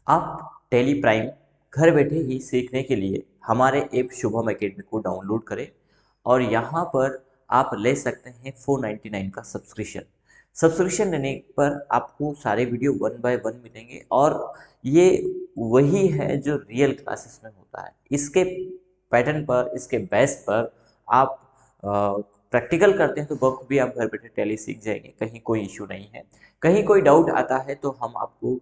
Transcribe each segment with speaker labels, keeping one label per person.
Speaker 1: आप Tally Prime घर बैठे ही सीखने के लिए हमारे ऐप शुभम एकेडमी को डाउनलोड करें और यहाँ पर आप ले सकते हैं 499 का सब्सक्रिप्शन लेने पर आपको सारे वीडियो वन बाय वन मिलेंगे और ये वही है जो रियल क्लासेस में होता है। इसके पैटर्न पर, इसके बेस पर आप प्रैक्टिकल करते हैं तो बखूबी आप घर बैठे टैली सीख जाएंगे, कहीं कोई इशू नहीं है। कहीं कोई डाउट आता है तो हम आपको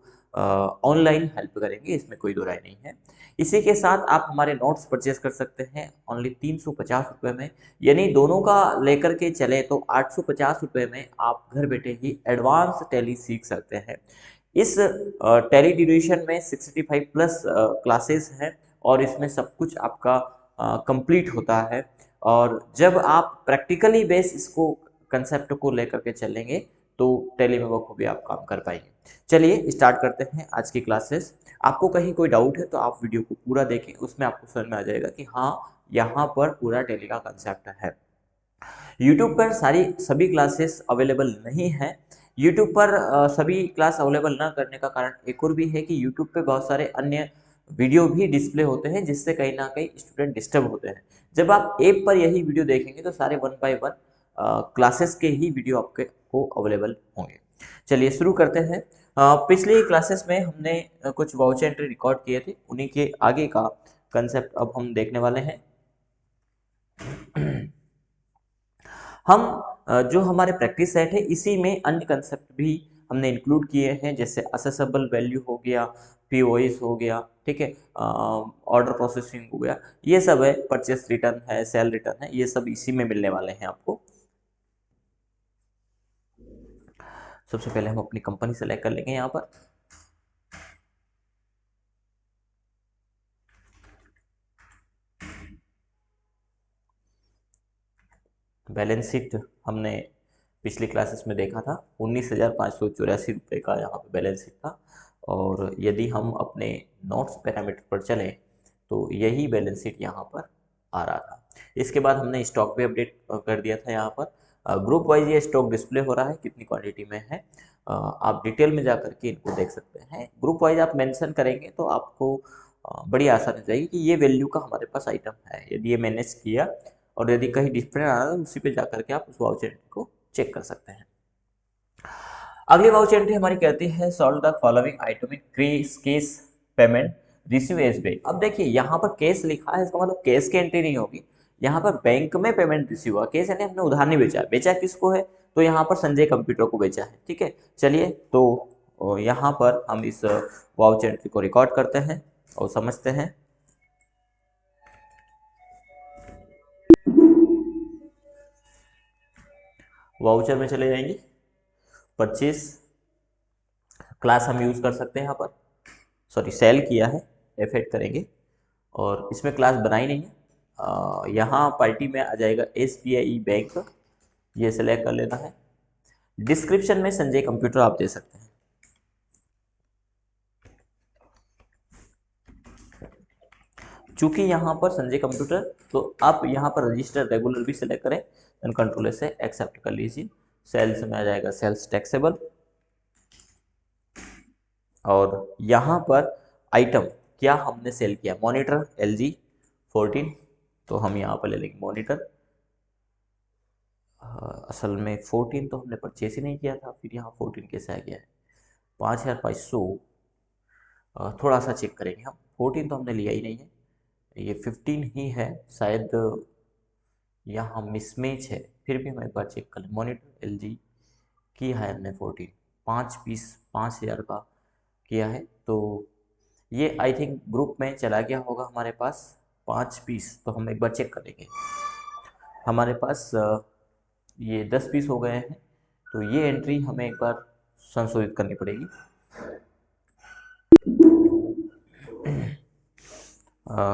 Speaker 1: ऑनलाइन हेल्प करेंगे, इसमें कोई दो राय नहीं है। इसी के साथ आप हमारे नोट्स परचेज कर सकते हैं ओनली 350 रुपये में, यानी दोनों का लेकर के चले तो 850 रुपये में आप घर बैठे ही एडवांस टैली सीख सकते हैं। इस टैली ड्यूरेशन में 65 प्लस क्लासेस हैं और इसमें सब कुछ आपका कंप्लीट होता है। और जब आप प्रैक्टिकली बेस इसको कंसेप्ट को लेकर के चलेंगे तो टैली में बखूबी आप काम कर पाएंगे। चलिए स्टार्ट करते हैं आज की क्लासेस। आपको कहीं कोई डाउट है तो आप वीडियो को पूरा देखें, उसमें आपको समझ में आ जाएगा कि हाँ, यहाँ पर पूरा टैली का कंसेप्ट है। यूट्यूब पर सभी क्लासेस अवेलेबल नहीं है। यूट्यूब पर सभी क्लास अवेलेबल ना करने का कारण एक और भी है कि यूट्यूब पे बहुत सारे अन्य वीडियो भी डिस्प्ले होते हैं जिससे कहीं ना कहीं स्टूडेंट डिस्टर्ब होते हैं। जब आप ऐप पर यही वीडियो देखेंगे तो सारे वन बाय वन क्लासेस के ही वीडियो आपके को अवेलेबल होंगे। चलिए शुरू करते हैं। पिछली क्लासेस में हमने कुछ वाउचर एंट्री रिकॉर्ड किए थे, उन्हीं के आगे का कंसेप्ट अब हम देखने वाले हैं। हम जो हमारे प्रैक्टिस सेट है इसी में अन्य कंसेप्ट भी हमने इंक्लूड किए हैं, जैसे असेसेबल वैल्यू हो गया, पीओएस हो गया, ठीक है, ऑर्डर प्रोसेसिंग हो गया, ये सब है, परचेस रिटर्न है, सेल रिटर्न है, ये सब इसी में मिलने वाले हैं आपको। सबसे पहले हम अपनी कंपनी सेलेक्ट कर लेंगे यहाँ पर। बैलेंस शीट हमने पिछली क्लासेस में देखा था, 19,584 रुपये का यहाँ पे बैलेंस शीट था। और यदि हम अपने नोट्स पैरामीटर पर चलें तो यही बैलेंस शीट यहाँ पर आ रहा था। इसके बाद हमने स्टॉक भी अपडेट कर दिया था। यहाँ पर ग्रुप वाइज ये स्टॉक डिस्प्ले हो रहा है, कितनी क्वांटिटी में है, आप डिटेल में जा करके इनको देख सकते हैं। ग्रुप वाइज आप मेंशन करेंगे तो आपको बड़ी आसानी हो जाएगी कि ये वैल्यू का हमारे पास आइटम है। यदि ये मैनेज किया और यदि कहीं डिफरेंट आ रहा है उसी पे जाकर के आप उस वाउचर एंट्री को चेक कर सकते हैं। अगली वाउचर एंट्री हमारी कहती है solve the following item in case payment receive as pay. अब देखिए यहाँ पर केस लिखा है, इसका मतलब केस की एंट्री नहीं होगी। यहाँ पर बैंक में पेमेंट रिसीव हुआ, केस यानी हमने उधार नहीं बेचा, बेचा किसको है तो यहाँ पर संजय कंप्यूटर को बेचा है। ठीक है, चलिए तो यहाँ पर हम इस वाउचर एंट्री को रिकॉर्ड करते हैं और समझते हैं। वाउचर में चले जाएंगे, परचेज क्लास हम यूज कर सकते हैं यहाँ पर, सॉरी सेल किया है, F8 करेंगे और इसमें क्लास बनाई नहीं है। यहाँ पार्टी में आ जाएगा SBI बैंक, ये सेलेक्ट कर लेना है। डिस्क्रिप्शन में संजय कंप्यूटर आप दे सकते हैं। चूंकि यहाँ पर संजय कंप्यूटर, तो आप यहाँ पर रजिस्टर रेगुलर भी सेलेक्ट करें, एंड कंट्रोल से एक्सेप्ट कर लीजिए। सेल्स में आ जाएगा सेल्स टैक्सेबल और यहाँ पर आइटम क्या हमने सेल किया, मॉनिटर LG 14, तो हम यहाँ पर ले लेंगे मॉनिटर। असल में 14 तो हमने परचेस ही नहीं किया था, फिर यहाँ 14 कैसे आ गया है, 5,500। थोड़ा सा चेक करेंगे हम, 14 तो हमने लिया ही नहीं है, ये 15 ही है शायद, यहाँ मिसमैच है। फिर भी हम एक बार चेक कर लें, मॉनिटर LG की है हमने 14, 5 पीस 5,000 का किया है, तो ये आई थिंक ग्रुप में चला गया होगा हमारे पास 5 पीस। तो हम एक बार चेक करेंगे, हमारे पास ये 10 पीस हो गए हैं, तो ये एंट्री हमें एक बार संशोधित करनी पड़ेगी।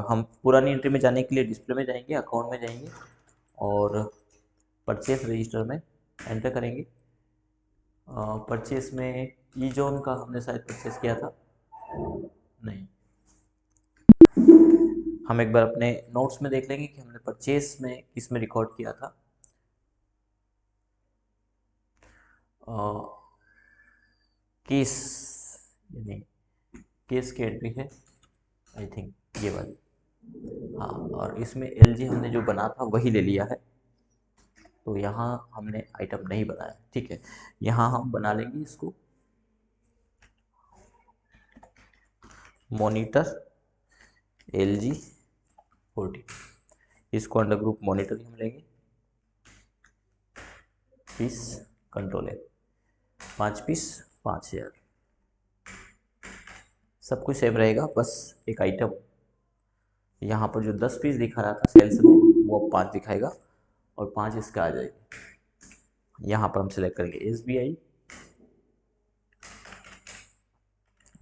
Speaker 1: हम पुरानी एंट्री में जाने के लिए डिस्प्ले में जाएंगे, अकाउंट में जाएंगे और परचेस रजिस्टर में एंटर करेंगे। परचेस में ई जोन का हमने शायद परचेस किया था, नहीं। हम एक बार अपने नोट्स में देख लेंगे कि हमने परचेस में किस में रिकॉर्ड किया था। किस यानी केस की एंट्री है आई थिंक ये वाली। हाँ, और इसमें एलजी हमने जो बना था वही ले लिया है, तो यहाँ हमने आइटम नहीं बनाया, ठीक है। यहाँ हम बना लेंगे इसको मॉनिटर एलजी 40, इसको अंडर ग्रुप मॉनिटर हम लेंगे, पीस कंट्रोल है 5 पीस 5000, सब कुछ सेम रहेगा, बस एक आइटम यहाँ पर जो 10 पीस दिखा रहा था सेल्स में वो अब 5 दिखाएगा और 5 इसका आ जाएगी। यहाँ पर हम सिलेक्ट करेंगे SBI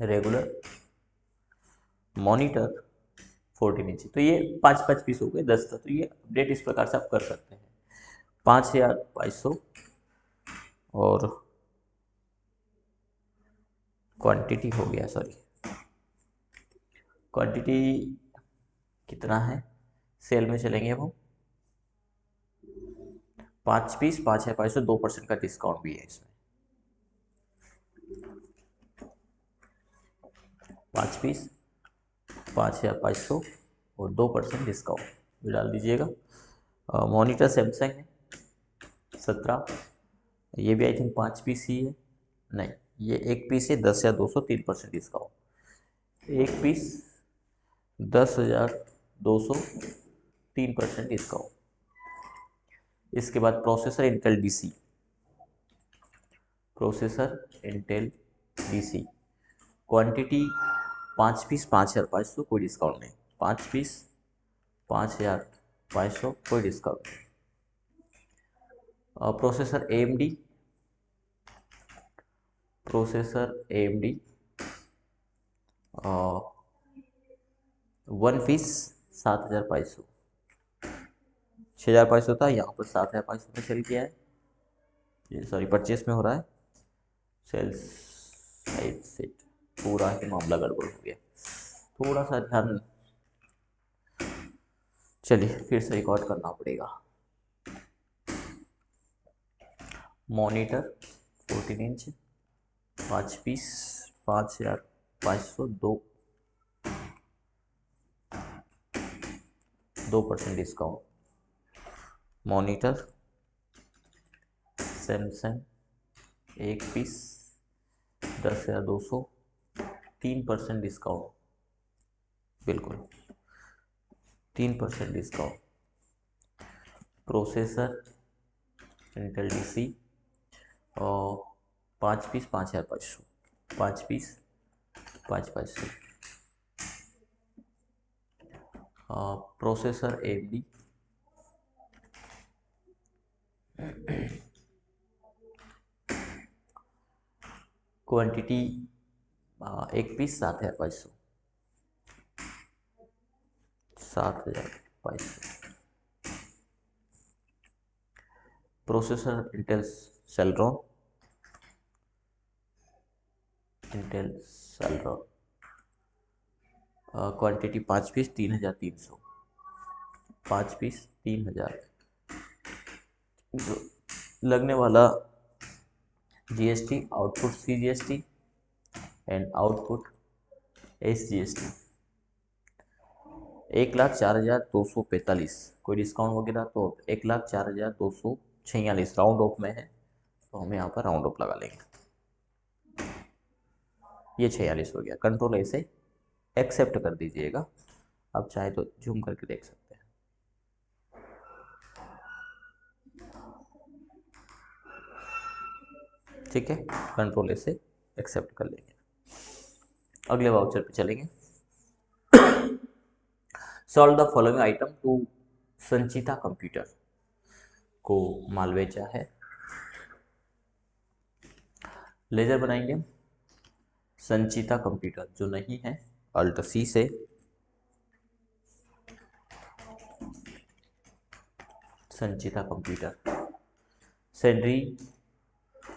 Speaker 1: रेगुलर मॉनिटर 14 इंच, तो ये 5 पीस हो गए, 10 था, तो ये अपडेट इस प्रकार से आप कर सकते हैं। 5200 और क्वांटिटी हो गया, सॉरी क्वांटिटी कितना है, सेल में चलेंगे अब हम 5 पीस 5500, 2% का डिस्काउंट भी है इसमें। 5 पीस 5500 और 2% डिस्काउंट भी डाल दीजिएगा। मॉनिटर सैमसंग है 17, ये भी आई थिंक 5 पीस ही है, नहीं ये एक पीस है 10,200, 3% डिस्काउंट, एक पीस 10,200, 3% डिस्काउंट। इसके बाद processor Intel DC, quantity 5 piece 5,500, कोई डिस्काउंट नहीं, 5 पीस 5,500, कोई डिस्काउंट नहीं। प्रोसेसर AMD 1 पीस 7,500, 6,500 था, यहाँ पर 7,500 में सेल किया है, ये सॉरी परचेस में हो रहा है, सेल्स साइड सेट, पूरा ही मामला गड़बड़ हो गया, थोड़ा सा ध्यान, चलिए फिर से रिकॉर्ड करना पड़ेगा। Monitor 14 inch 5 piece 5,500, 2% discount. Monitor Samsung एक पीस 10,200, 3% डिस्काउंट, बिल्कुल 3% डिस्काउंट। प्रोसेसर इंटेल डीसी और 5 piece 5,500, 5 piece 5,500। Processor AMD quantity एक piece 7,500, 7,500। Processor Intel Celeron, quantity 5 piece 3,300, 5 piece 3,000, लगने वाला GST, output CGST and output SGST 1,04,245, कोई discount वगैरह तो 1,04,246 round of में है, तो हम यहाँ पर राउंड ऑफ लगा लेंगे, ये 46 हो गया। कंट्रोल ऐसे एक्सेप्ट कर दीजिएगा, आप चाहे तो जूम करके देख सकते हैं। ठीक है, कंट्रोल ऐसे एक्सेप्ट कर लेंगे। अगले वाउचर पे चलेंगे। Solve the following item to Sanchita computer को माल बेचा है, लेजर बनाएंगे संचिता कंप्यूटर, जो नहीं है अल्ट C से Sanchita computer, sundry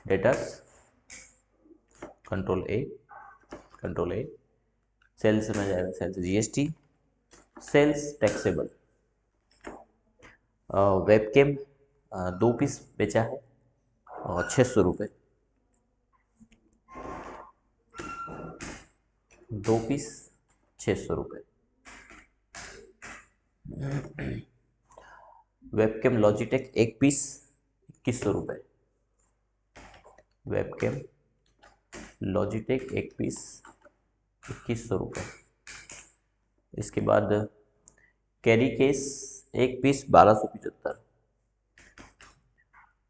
Speaker 1: debtors control A, sales में जाएगा sales GST, sales taxable, webcam 2 piece बेचा है और 600 रुपये, 2 पीस 600 रुपये। वेबकैम लॉजिटेक 1 पीस 2100 रुपये। वेबकैम लॉजिटेक 1 पीस 2100 रुपये। इसके बाद carry case 1 piece 1275।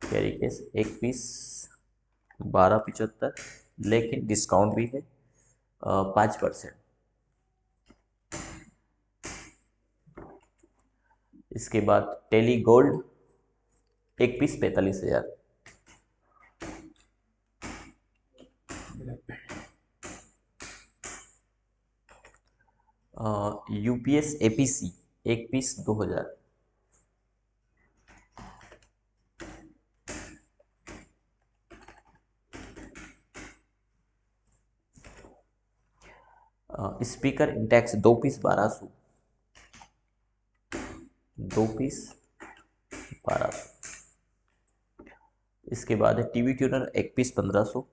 Speaker 1: Carry case 1 piece 1275, लेकिन डिस्काउंट भी है 5%। इसके बाद Tally Gold 1 piece 45,000। UPS APC 1 piece 2000। Speaker Intex 2 piece 1200। 2 piece 1200। इसके बाद है टीवी ट्यूनर 1 पीस 1500।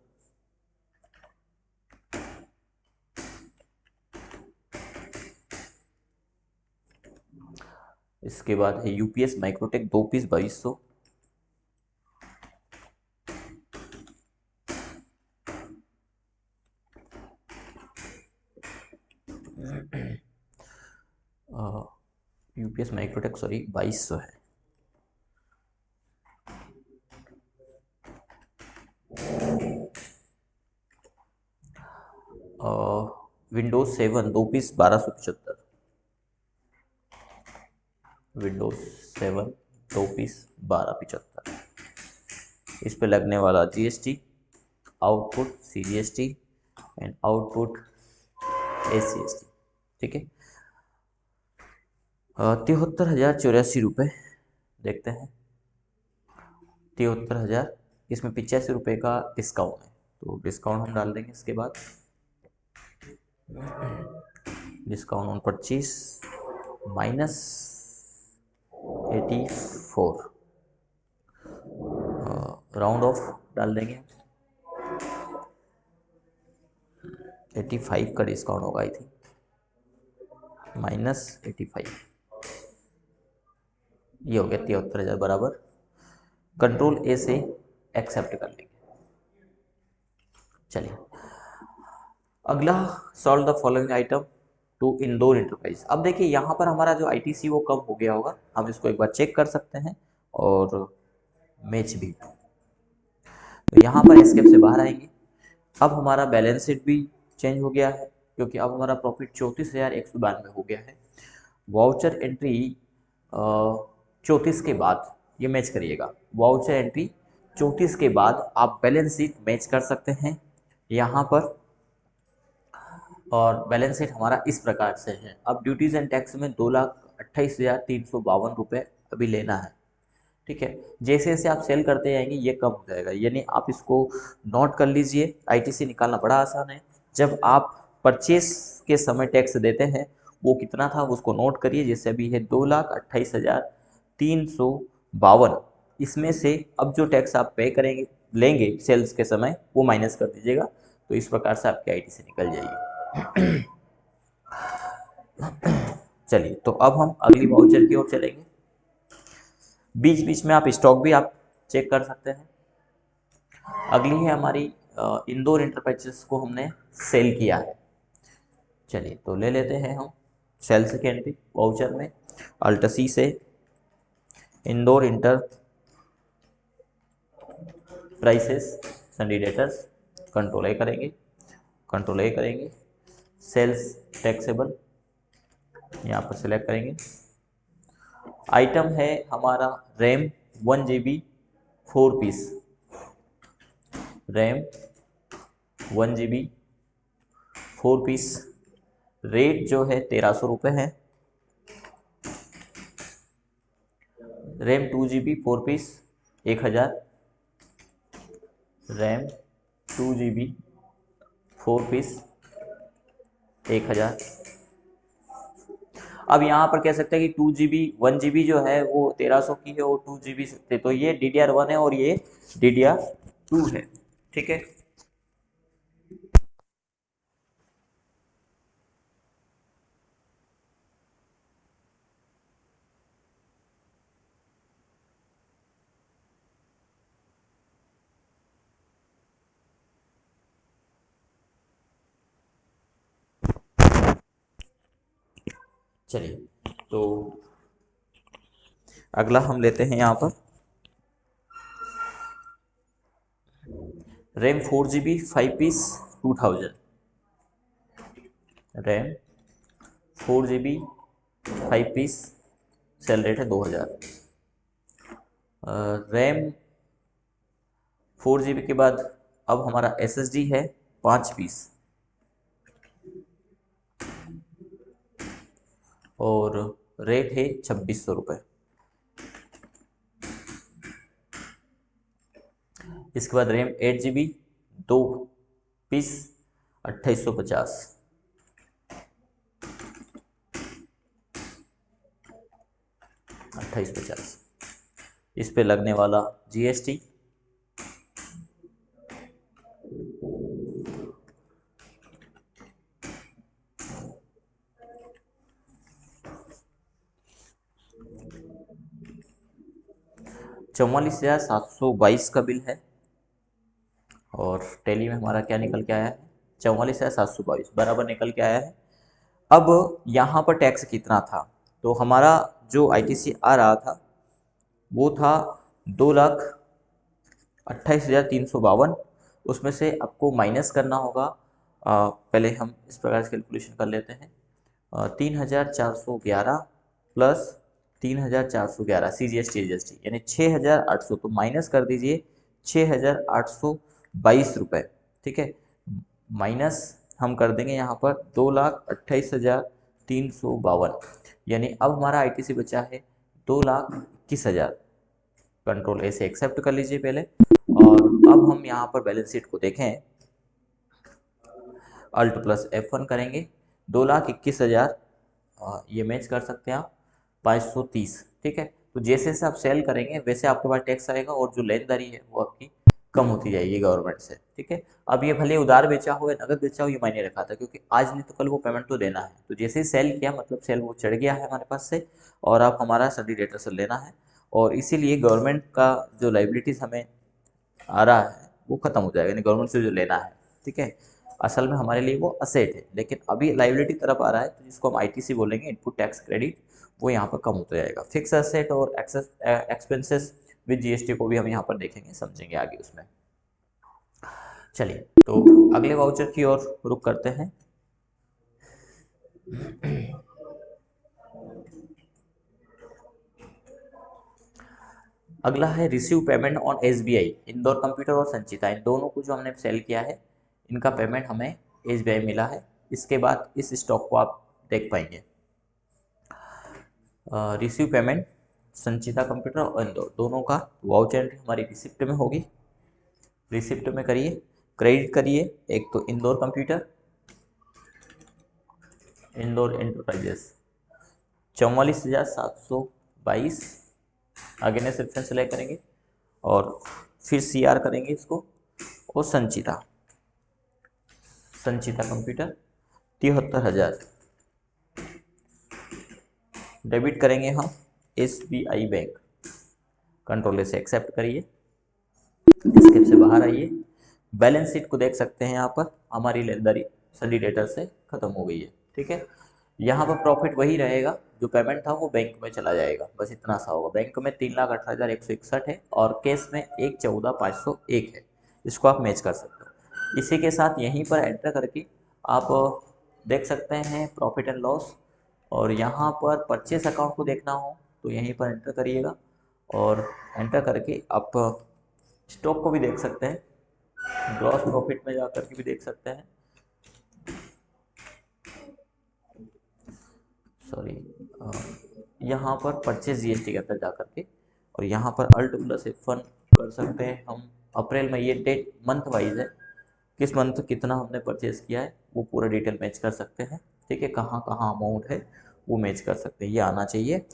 Speaker 1: इसके बाद है UPS Microtek 2 piece 2200। UPS Microtek sorry 2200 है। Windows 7 2 piece 1275। Windows 7 2 piece 1275। इस पे लगने वाला GST, output CGST and output SGST, ठीक है। 73,084 रुपये। देखते हैं 73,000, इसमें 85 रुपये का डिस्काउंट है, तो डिस्काउंट हम डाल देंगे। इसके बाद discount on purchase -84, round of डाल देंगे। 85 का डिस्काउंट होगा आई थिंक, -85, ये हो गया 73,000 बराबर। कंट्रोल ए से एक्सेप्ट कर लेंगे। चलिए अगला, solve the following item to Indore enterprise. अब देखिए यहाँ पर हमारा जो आईटीसी वो कम हो गया होगा, हम इसको एक बार चेक कर सकते हैं और मैच भी। तो यहाँ पर एस्केप से बाहर आएंगे। अब हमारा बैलेंस शीट भी चेंज हो गया है, क्योंकि अब हमारा प्रॉफिट 34,192 हो गया है। वाउचर एंट्री 34 के बाद, ये मैच करिएगा, वाउचर एंट्री 34 के बाद आप बैलेंस शीट मैच कर सकते हैं यहाँ पर। और बैलेंस शीट हमारा इस प्रकार से है। अब ड्यूटीज़ एंड टैक्स में 2,28,352 रुपये अभी लेना है, ठीक है। जैसे जैसे आप सेल करते जाएंगे ये कम हो जाएगा, यानी आप इसको नोट कर लीजिए। आईटीसी निकालना बड़ा आसान है। जब आप परचेस के समय टैक्स देते हैं वो कितना था उसको नोट करिए। जैसे अभी है 2,28,352, इसमें से अब जो टैक्स आप पे करेंगे लेंगे सेल्स के समय वो माइनस कर दीजिएगा। तो इस प्रकार से आपकी आईटीसी निकल जाएगी। चलिए तो अब हम अगली वाउचर की ओर चलेंगे। बीच बीच में आप स्टॉक भी आप चेक कर सकते हैं। अगली है हमारी इंदौर इंटरप्राइजेस को हमने सेल किया है। चलिए तो ले लेते हैं हम सेल्स की एंट्री वाउचर में। अल्ट सी से इंदौर इंटर प्राइसेस कैंडिडेटर्स, कंट्रोल ए करेंगे, कंट्रोल ए करेंगे। सेल्स टैक्सेबल यहाँ पर सिलेक्ट करेंगे। आइटम है हमारा RAM 1 GB 4 piece, RAM 1 GB 4 piece. Rate जो है 1,300 रुपये है। RAM 2 GB 4 piece 1,000। RAM 2 GB 4 piece 1,000। अब यहाँ पर कह सकते हैं कि 2 GB 1 GB जो है वो 1,300 की है और 2 GB से, तो ये DDR1 है और ये DDR2 है, ठीक है। चलिए, तो अगला हम लेते हैं यहाँ पर RAM 4 GB 5 piece 2000, RAM 4 GB 5 piece, sale rate है 2000। रैम 4 GB के बाद अब हमारा SSD है 5 पीस, और रेट है 2600 रुपये। इसके बाद रैम 8 GB 2 पीस 2850, 2850। इस पे लगने वाला GST 44,722 का बिल है। और टैली में हमारा क्या निकल के आया है, 44,722 बराबर निकल के आया है। अब यहाँ पर टैक्स कितना था, तो हमारा जो ITC आ रहा था वो था 2,28,352। उसमें से आपको माइनस करना होगा, पहले हम इस प्रकार से कैलकुलेशन कर लेते हैं। 3,411 प्लस 3,411 CGST यानी 6,800, तो माइनस कर दीजिए 6,822 रुपये। ठीक है, माइनस हम कर देंगे यहाँ पर 2,28,352, यानी अब हमारा ITC बचा है 2,21,000। कंट्रोल A से एक्सेप्ट कर लीजिए पहले, और अब हम यहाँ पर बैलेंस शीट को देखें, अल्ट प्लस F1 करेंगे, 2,21,000 ये मैच कर सकते हैं आप 530। ठीक है, तो जैसे जैसे आप सेल करेंगे वैसे आपके पास टैक्स आएगा, और जो लेनदारी है वो आपकी कम होती जाएगी गवर्नमेंट से। ठीक है, अब ये भले उधार बेचा हो या नगद बेचा हो, ये मायने रखा था, क्योंकि आज नहीं तो कल वो पेमेंट तो देना है। तो जैसे ही सेल किया मतलब सेल वो चढ़ गया है हमारे पास से, और अब हमारा सडी डेटर से लेना है, और इसीलिए गवर्नमेंट का जो लाइबिलिटीज हमें आ रहा है वो खत्म हो जाएगा, यानी गवर्नमेंट से जो लेना है। ठीक है, असल में हमारे लिए वो असेट है, लेकिन अभी लाइबिलिटी तरफ आ रहा है, तो जिसको हम ITC बोलेंगे, इनपुट टैक्स क्रेडिट, वो यहाँ पर कम होता जाएगा। फिक्स असेट और एक्सपेंसेस विद GST को भी हम यहाँ पर देखेंगे, समझेंगे आगे उसमें। चलिए, तो अगले वाउचर की ओर रुक करते हैं। अगला है receive payment on SBI, Indore computer और संचिता, इन दोनों को जो हमने सेल किया है इनका पेमेंट हमें SBI मिला है। इसके बाद इस स्टॉक को आप देख पाएंगे। रिसीव पेमेंट संचिता कंप्यूटर और इंदौर दोनों का वाउचर एंट्री हमारी रिसिप्ट में होगी। रिसिप्ट में करिए, क्रेडिट करिए, एक तो इंदौर कंप्यूटर, इंदौर एंटरप्राइजेस 44,722, आगे ने रेफरेंस सेलेक्ट करेंगे और फिर CR करेंगे इसको, और संचिता कंप्यूटर 73,000, डेबिट करेंगे हम SBI बैंक। कंट्रोल से एक्सेप्ट करिए, स्केप से बाहर आइए, बैलेंस शीट को देख सकते हैं। यहाँ पर हमारी लेनदारी सडी डेटर से खत्म हो गई है। ठीक है, यहाँ पर प्रॉफिट वही रहेगा, जो पेमेंट था वो बैंक में चला जाएगा, बस इतना सा होगा। बैंक में 3,18,161 है और कैश में 1,14,501 है। इसको आप मैच कर सकते हो। इसी के साथ यहीं पर एंटर करके आप देख सकते हैं प्रॉफिट एंड लॉस, और यहाँ पर परचेस अकाउंट को देखना हो तो यहीं पर एंटर करिएगा, और एंटर करके आप स्टॉक को भी देख सकते हैं, ग्रॉस प्रॉफिट में जाकर के भी देख सकते हैं। सॉरी, यहाँ पर परचेज GST के अंदर जाकर के, और यहाँ पर अल्ट प्लस F1 कर सकते हैं हम। अप्रैल में ये डेट मंथ वाइज है, किस मंथ कितना हमने परचेज किया है वो पूरा डिटेल मैच कर सकते हैं। ठीक है, कहाँ कहाँ अमाउंट है वो मैच कर सकते हैं। ये आना चाहिए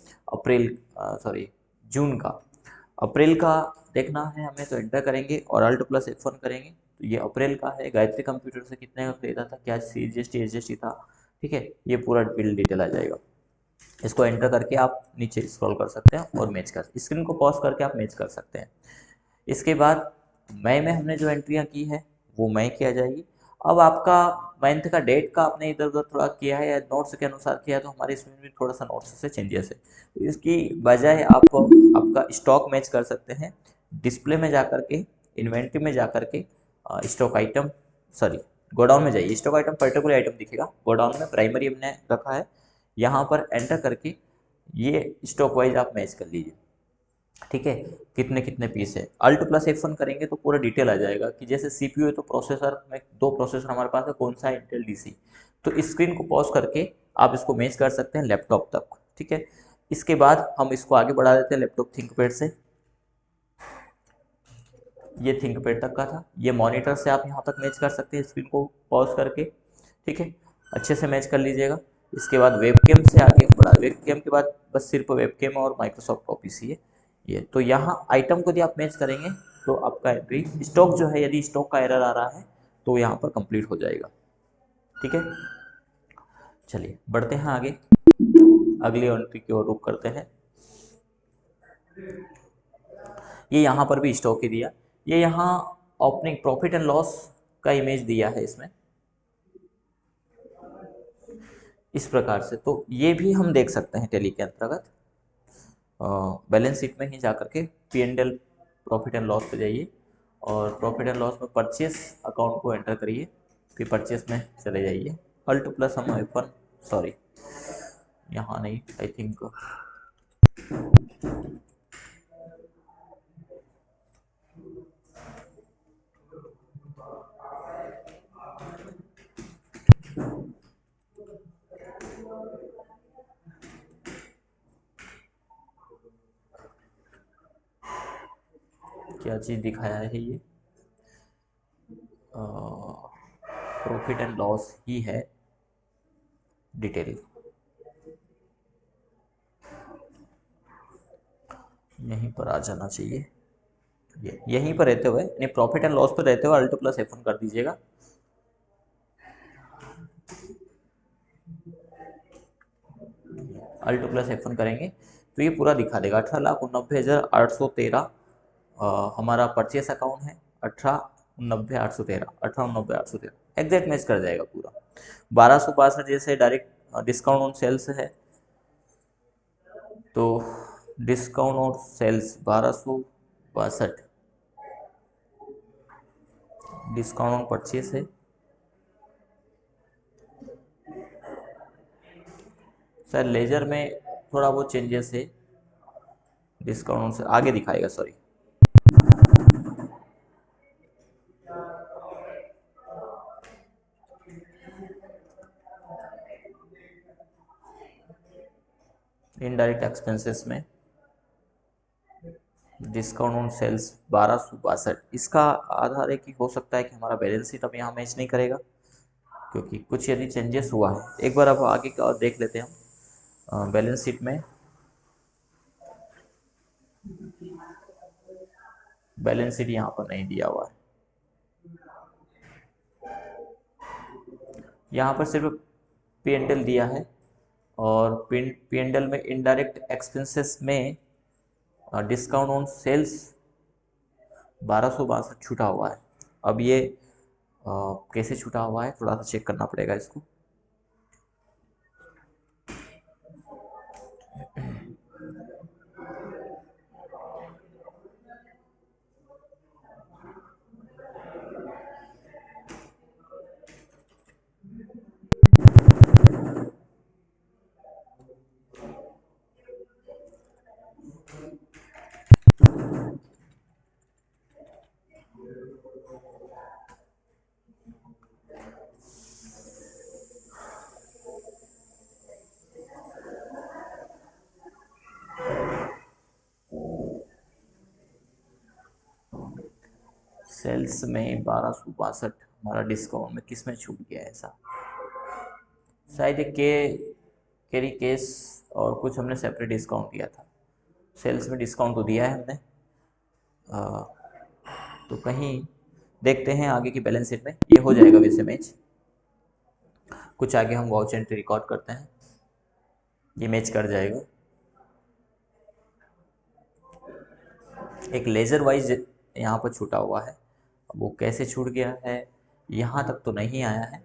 Speaker 1: जून का। अप्रैल का देखना है हमें, तो एंटर करेंगे और अल्ट प्लस F1 करेंगे, तो ये अप्रैल का है। गायत्री कंप्यूटर से कितने का खरीदा था, क्या CGST SGST था। ठीक है, ये पूरा बिल डिटेल आ जाएगा। इसको एंटर करके आप नीचे स्क्रॉल कर सकते हैं और मैच कर, स्क्रीन को पॉज करके आप मैच कर सकते हैं। इसके बाद मई में हमने जो एंट्रियां की है वो मई की आ जाएगी, अब आपका मंथ का डेट का आपने इधर उधर थोड़ा किया है या नोट्स के अनुसार किया है, तो हमारे इसमें भी थोड़ा सा नोट्स से चेंजेस है। तो इसकी बजाय आप आपका स्टॉक मैच कर सकते हैं। डिस्प्ले में जा करके, इन्वेंट्री में जा करके, स्टॉक आइटम, सॉरी, गोडाउन में जाइए। स्टॉक आइटम पर्टिकुलर आइटम दिखेगा, गोडाउन में प्राइमरी हमने रखा है, यहाँ पर एंटर करके ये स्टॉक वाइज आप मैच कर लीजिए। ठीक है, कितने कितने पीस है। अल्ट प्लस F1 करेंगे तो पूरा डिटेल आ जाएगा कि जैसे CPU है तो प्रोसेसर में दो प्रोसेसर हमारे पास है, कौन सा है, इंटेल DC। तो स्क्रीन को पॉज करके आप इसको मैच कर सकते हैं लैपटॉप तक। ठीक है, इसके बाद हम इसको आगे बढ़ा देते हैं लैपटॉप थिंकपैड से। ये थिंकपैड तक का था, ये मॉनिटर से आप यहाँ तक मैच कर सकते हैं स्क्रीन को पॉज करके। ठीक है, अच्छे से मैच कर लीजिएगा। इसके बाद वेबकैम से आगे बढ़ा, वेबकैम के बाद बस सिर्फ वेबकैम और माइक्रोसॉफ्ट ऑफिस ही है ये। तो यहाँ आइटम को यदि आप मैच करेंगे तो आपका एंट्री स्टॉक जो है, यदि स्टॉक का एरर आ रहा है तो यहाँ पर कंप्लीट हो जाएगा। ठीक है, चलिए बढ़ते हैं आगे, अगली एंट्री की ओर रुख करते हैं। ये यहाँ पर भी स्टॉक ही दिया, ये यहाँ ओपनिंग प्रॉफिट एंड लॉस का इमेज दिया है इसमें इस प्रकार से। तो ये भी हम देख सकते हैं टैली के अंतर्गत। बैलेंस शीट में ही जा करके P&L प्रॉफिट एंड लॉस पे जाइए और प्रॉफिट एंड लॉस में परचेस अकाउंट को एंटर करिए, फिर परचेस में चले जाइए। अल्ट प्लस हम F1, सॉरी यहाँ नहीं, आई थिंक क्या चीज़ दिखाया है ये, प्रॉफिट एंड लॉस ही है डिटेल, यहीं पर आ जाना चाहिए। ये यहीं पर रहते हुए, यानी प्रॉफिट एंड लॉस पर रहते हुए अल्ट प्लस F1 कर दीजिएगा। अल्ट प्लस F1 करेंगे तो ये पूरा दिखा देगा। 18,89,813 हमारा परचेस अकाउंट है, 18,89,813 एग्जैक्ट मैच कर जाएगा पूरा। 1262 जैसे डायरेक्ट डिस्काउंट ऑन सेल्स है, तो discount on sales 1262 discount on purchase है। सर लेजर में थोड़ा वो चेंजेस है, डिस्काउंट से आगे दिखाएगा, सॉरी। इनडायरेक्ट एक्सपेंसेस में डिस्काउंट ऑन सेल्स 1262, इसका आधार है कि हो सकता है कि हमारा बैलेंस शीट अब यहाँ मैच नहीं करेगा, क्योंकि कुछ यदि चेंजेस हुआ है। एक बार अब आगे का और देख लेते हैं हम बैलेंस शीट में। बैलेंस शीट यहाँ पर नहीं दिया हुआ है, यहाँ पर सिर्फ P&L दिया है और P&L में इनडायरेक्ट एक्सपेंसेस में डिस्काउंट ऑन सेल्स 1262 छूटा हुआ है। अब ये कैसे छूटा हुआ है, थोड़ा सा चेक करना पड़ेगा इसको। सेल्स में 1262 हमारा डिस्काउंट में किस में छूट गया है ऐसा, शायद ये कैरी केस और कुछ हमने सेपरेट डिस्काउंट दिया था। सेल्स में डिस्काउंट तो दिया है हमने, तो कहीं देखते हैं आगे की बैलेंस शीट में ये हो जाएगा वैसे मैच। कुछ आगे हम वाउच एंट्री रिकॉर्ड करते हैं, ये मैच कर जाएगा। एक लेजर वाइज यहाँ पर छूटा हुआ है, अब वो कैसे छूट गया है यहाँ तक तो नहीं आया है,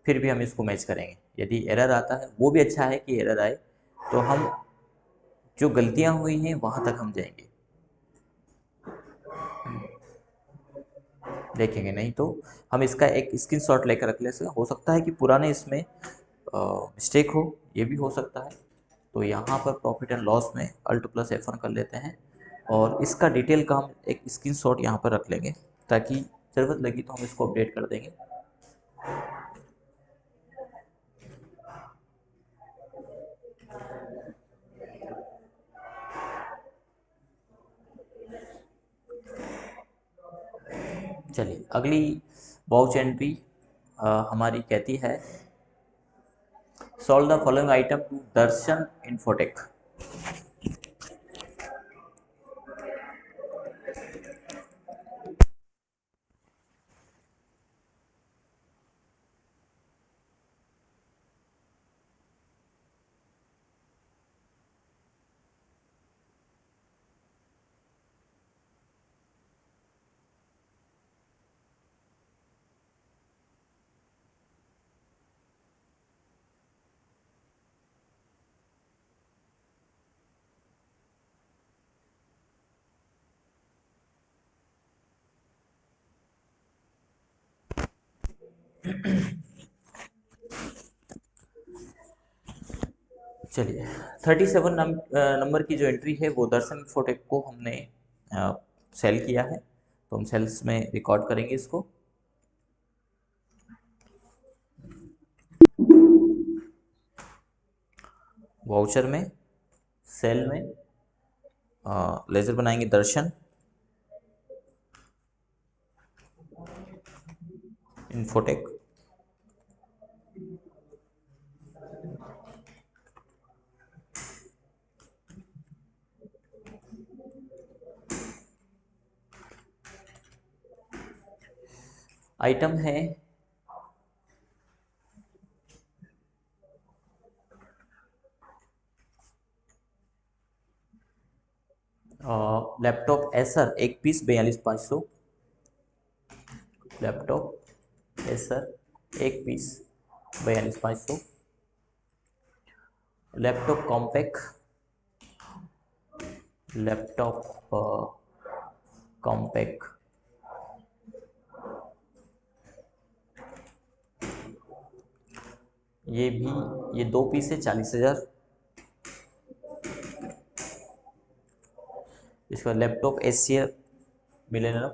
Speaker 1: फिर भी हम इसको मैच करेंगे। यदि एरर आता है, वो भी अच्छा है कि एरर आए, तो हम जो गलतियाँ हुई हैं वहाँ तक हम जाएंगे, देखेंगे। नहीं तो हम इसका एक स्क्रीनशॉट लेकर रख ले, हो सकता है कि पुराने इसमें मिस्टेक हो, ये भी हो सकता है। तो यहाँ पर प्रॉफिट एंड लॉस में Alt+F1 कर लेते हैं, और इसका डिटेल का हम एक स्क्रीनशॉट यहाँ पर रख लेंगे, ताकि ज़रूरत लगी तो हम इसको अपडेट कर देंगे। चलिए, अगली वाउच एंट्री हमारी कहती है, solve the following item to Darshan Infotech. चलिए, 37 नंबर की जो एंट्री है वो दर्शन इन्फोटेक को हमने सेल किया है, तो हम सेल्स में रिकॉर्ड करेंगे इसको। वाउचर में, सेल में लेजर बनाएंगे दर्शन इन्फोटेक। आइटम है लैपटॉप एसर एक पीस 42,500। लैपटॉप एसर एक piece 42,500। Laptop compact, laptop compact ये भी, ये 2 पीस है 40,000। इसका laptop HCL Millennium,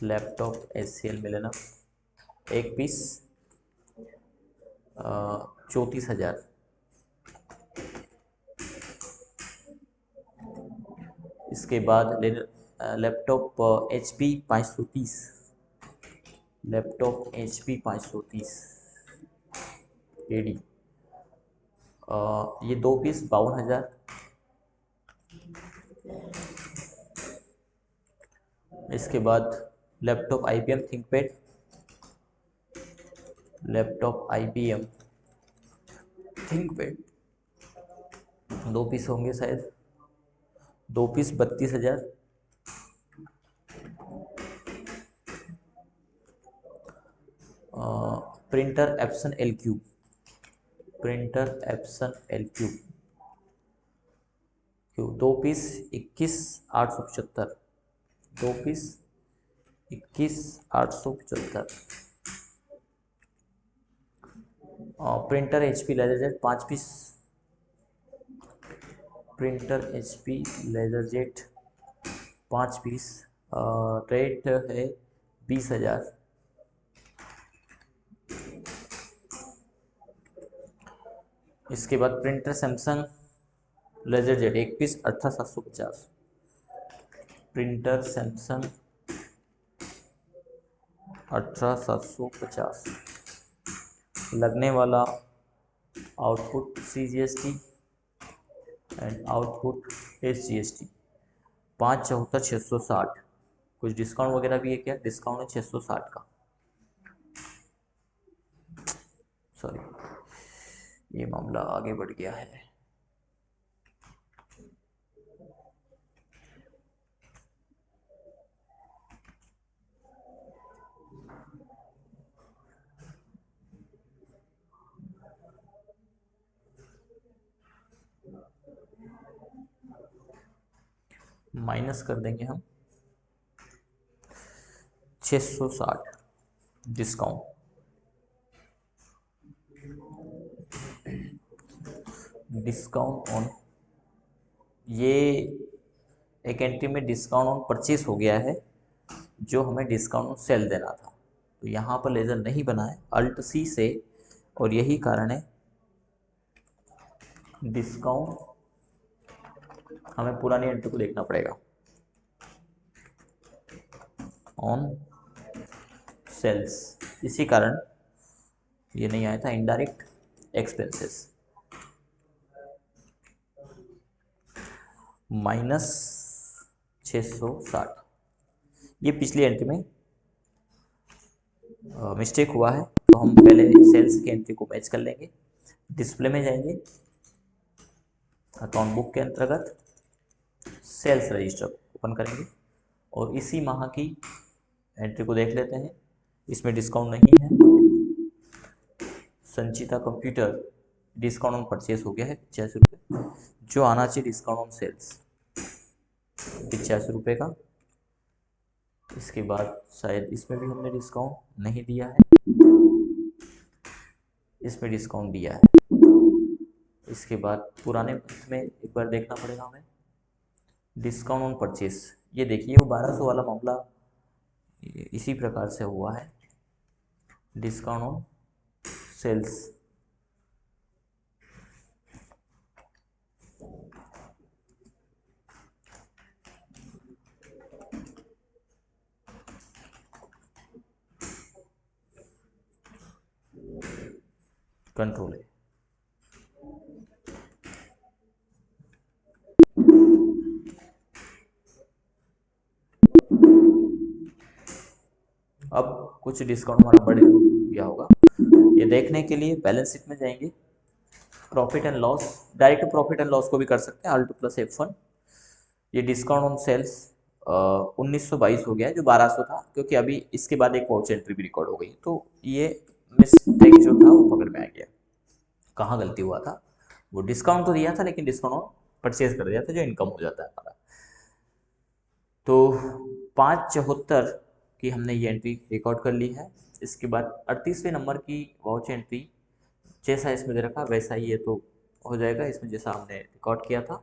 Speaker 1: laptop HCL Millennium एक पीस 34,000। इसके बाद laptop H P 530, laptop H P 530 AD, ये 2 पीस 52,000। इसके बाद laptop IBM ThinkPad, laptop IBM ThinkPad 2 piece होंगे शायद, 2 piece 32,000। Printer Epson L cube, printer Epson L cube Q 2 piece 21,875, 2 piece 21,875। Printer HP LaserJet 5 piece, printer HP LaserJet 5 piece, rate है 20,000। इसके बाद printer Samsung LaserJet 1 piece 18,750, printer Samsung 18,750। लगने वाला output CGST and output SGST 574,660। कुछ discount वगैरह भी है क्या? डिस्काउंट है 660 का, सॉरी, ये मामला आगे बढ़ गया है। माइनस कर देंगे हम 660 डिस्काउंट। डिस्काउंट ऑन, ये एक एंट्री में डिस्काउंट ऑन परचेस हो गया है, जो हमें डिस्काउंट ऑन सेल देना था। तो यहाँ पर लेज़र नहीं बना है, अल्ट सी से, और यही कारण है डिस्काउंट हमें पुरानी एंट्री को देखना पड़ेगा। ऑन सेल्स, इसी कारण ये नहीं आया था। इनडायरेक्ट एक्सपेंसेस माइनस 660, ये पिछली एंट्री में मिस्टेक हुआ है, तो हम पहले सेल्स की एंट्री को मैच कर लेंगे। डिस्प्ले में जाएंगे, अकाउंट बुक के अंतर्गत सेल्स रजिस्टर ओपन करेंगे और इसी माह की एंट्री को देख लेते हैं। इसमें डिस्काउंट नहीं है। संचिता कंप्यूटर डिस्काउंट ऑन परचेस हो गया है 85 रुपये, जो आना चाहिए डिस्काउंट ऑन सेल्स 85 रुपये का। इसके बाद शायद इसमें भी हमने डिस्काउंट नहीं दिया है, इसमें डिस्काउंट दिया है। इसके बाद पुराने मंथ में एक बार देखना पड़ेगा हमें। डिस्काउंट ऑन परचेस, ये देखिए वो 1200 वाला मामला इसी प्रकार से हुआ है। डिस्काउंट ऑन सेल्स, कंट्रोल है। अब कुछ डिस्काउंट हमारा बढ़ गया होगा, ये देखने के लिए बैलेंस शीट में जाएंगे। Profit and loss, direct profit and loss को भी कर सकते हैं, अल्ट प्लस F1। ये डिस्काउंट ऑन सेल्स 1922 हो गया है, जो 1200 था, क्योंकि अभी इसके बाद एक वाउचर एंट्री भी रिकॉर्ड हो गई, तो ये मिस्टेक जो था वो पकड़ में आ गया। कहाँ गलती हुआ था, वो डिस्काउंट तो दिया था लेकिन डिस्काउंट ऑन परचेज कर दिया था, जो इनकम हो जाता है हमारा। तो 574 की हमने ये एंट्री रिकॉर्ड कर ली है। इसके बाद 38वें नंबर की वाउचर एंट्री, जैसा इसमें दे रखा वैसा ही ये तो हो जाएगा, इसमें जैसा हमने रिकॉर्ड किया था।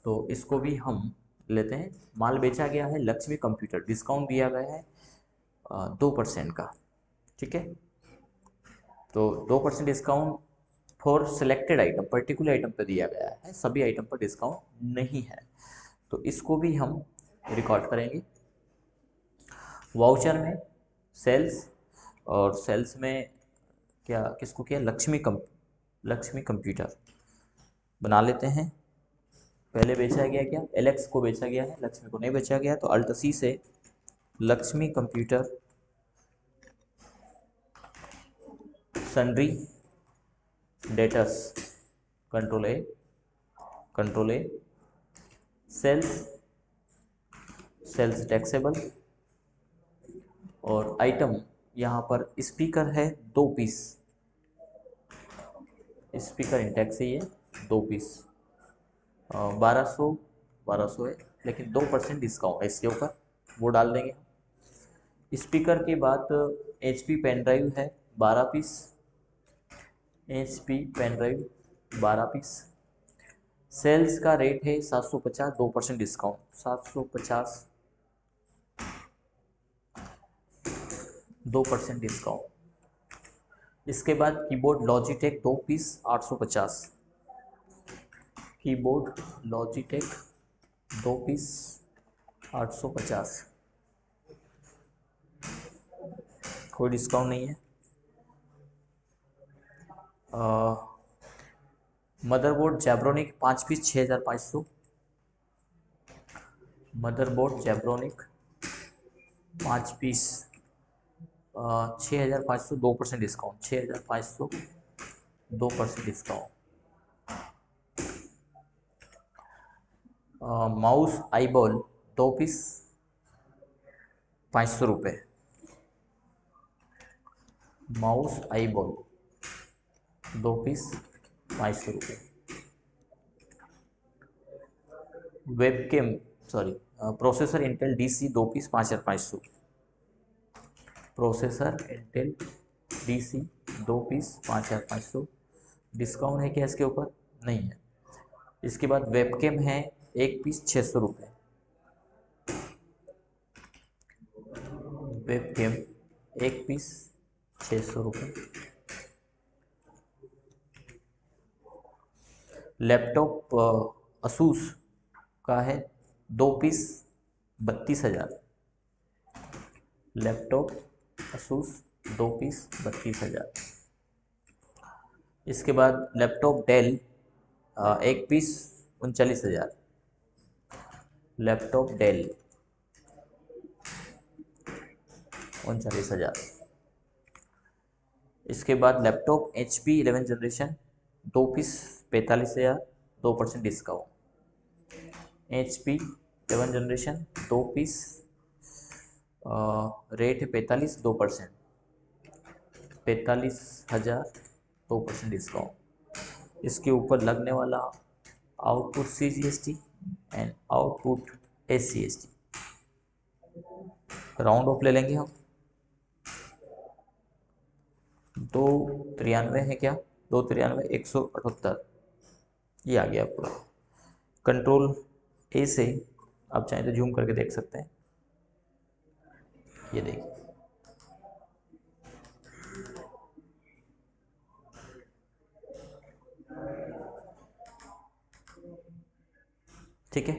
Speaker 1: तो इसको भी हम लेते हैं। माल बेचा गया है लक्ष्मी कंप्यूटर, डिस्काउंट दिया गया है 2% का, ठीक है। तो 2% discount for selected item, particular item पर दिया गया है, सभी आइटम पर डिस्काउंट नहीं है, तो इसको भी हम रिकॉर्ड करेंगे। वाउचर में सेल्स, और सेल्स में क्या किसको किया, लक्ष्मी कंप्यूटर बना लेते हैं। पहले बेचा गया क्या, एलेक्स को बेचा गया है, लक्ष्मी को नहीं बेचा गया, तो अल्ट सी से Lakshmi computer sundry debtors, control A sales taxable, और आइटम यहाँ पर स्पीकर है 2 पीस, स्पीकर इंटेक्स है ये 2 पीस, 1200 है, लेकिन 2% डिस्काउंट है इसके ऊपर, वो डाल देंगे। स्पीकर के बाद HP पेन ड्राइव है 12 piece, HP pen drive 12 piece. Sales का रेट है 750, 2% डिस्काउंट 750, 2% डिस्काउंट। इसके बाद keyboard Logitech 2 piece 850, keyboard Logitech 2 piece 850, कोई डिस्काउंट नहीं है। Motherboard Zebronic 5 piece 6500, motherboard Zebronic 5 piece 6500, 2% discount 6500, 2% discount. Mouse iBall 2 piece 500 रुपये, माउस आईबॉल 2 पीस 500 रुपये। Webcam sorry, processor Intel DC 2 piece 5500, processor Intel DC 2 piece 5500। Discount है क्या इसके ऊपर? नहीं है। इसके बाद वेबकैम है 1 पीस 600 रुपये, वेबकैम 1 पीस 600 रुपये। लैपटॉप असूस का है 2 पीस 32,000, लैपटॉप असूस 2 पीस 32,000। इसके बाद laptop Dell 1 piece 39,000, laptop Dell 39,000। इसके बाद laptop HP 11 generation 2 piece 45,000, 2% discount. HP 11 generation 2 piece, rate है 45, 2%, 45,000, 2% डिस्काउंट। इसके ऊपर लगने वाला output CGST and output SCST round of ले लेंगे हम। 293 है क्या? 293, 178, ये आ गया पूरा। कंट्रोल A से आप चाहें तो जूम करके देख सकते हैं, ये देखिए। ठीक है,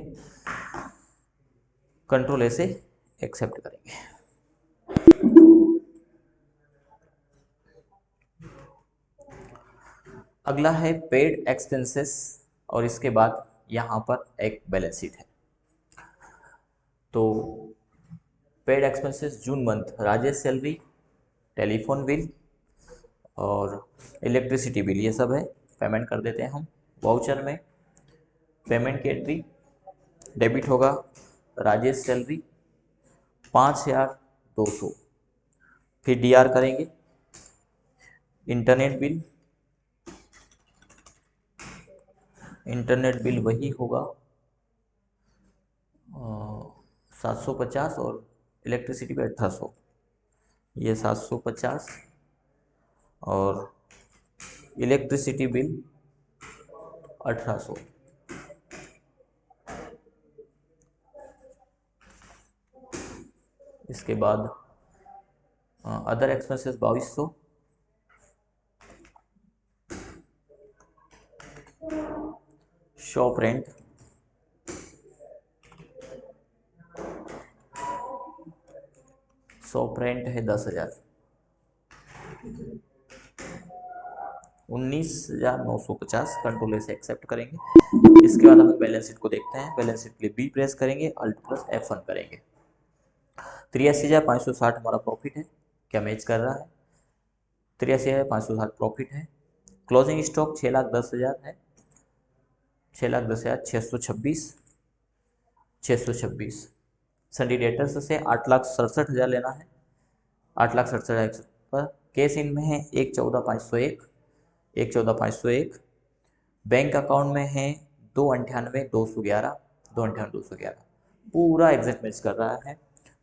Speaker 1: कंट्रोल A से एक्सेप्ट करेंगे। अगला है पेड एक्सपेंसेस, और इसके बाद यहाँ पर एक बैलेंस शीट है। तो paid expenses June month, Rajesh salary, telephone bill और इलेक्ट्रिसिटी बिल, ये सब है, पेमेंट कर देते हैं हम। वाउचर में पेमेंट की एंट्री डेबिट होगा, राजेश सैलरी 5,200, फिर DR करेंगे। इंटरनेट बिल वही होगा 750, और इलेक्ट्रिसिटी पे 1800, ये 750 और इलेक्ट्रिसिटी बिल 1800। इसके बाद other expenses 2200, shop rent 10,000, 19,950, control से एक्सेप्ट करेंगे। इसके बाद हम बैलेंस शीट को देखते हैं। बैलेंस शीट के लिए B प्रेस करेंगे, अल्ट प्लस F1 करेंगे। 83,560 हमारा प्रॉफिट है, क्या मैच कर रहा है? 83,560 प्रॉफिट है। क्लोजिंग स्टॉक 6,10,000 है, 6,10,626, 626। संडी डेटर्स से 8,67,000 लेना है, 8,67,000 पर। कैश इन में है 1,14,501, 1,14,501। बैंक अकाउंट में है 2,98,211, 2,98,211, पूरा एग्जैक्ट मैच कर रहा है।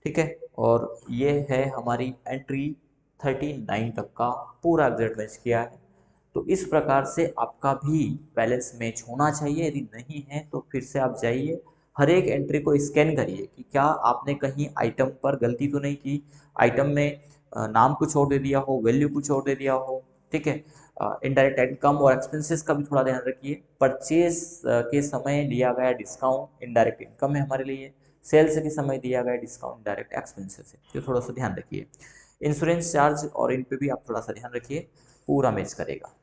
Speaker 1: ठीक है, और ये है हमारी एंट्री 39 तक का पूरा एग्जैक्ट मैच किया है। तो इस प्रकार से आपका भी बैलेंस मैच होना चाहिए। यदि नहीं है तो फिर से आप जाइए, हर एक एंट्री को स्कैन करिए कि क्या आपने कहीं आइटम पर गलती तो नहीं की, आइटम में नाम कुछ और दे दिया हो, वैल्यू कुछ और दे दिया हो। ठीक है, इनडायरेक्ट इनकम और एक्सपेंसेस का भी थोड़ा ध्यान रखिए। परचेज के समय लिया गया डिस्काउंट इनडायरेक्ट इनकम है हमारे लिए, सेल्स के समय दिया गया डिस्काउंट डायरेक्ट एक्सपेंसेस है, तो थोड़ा सा ध्यान रखिए। इंश्योरेंस चार्ज और इन पे भी आप थोड़ा सा ध्यान रखिए, पूरा मैच करेगा।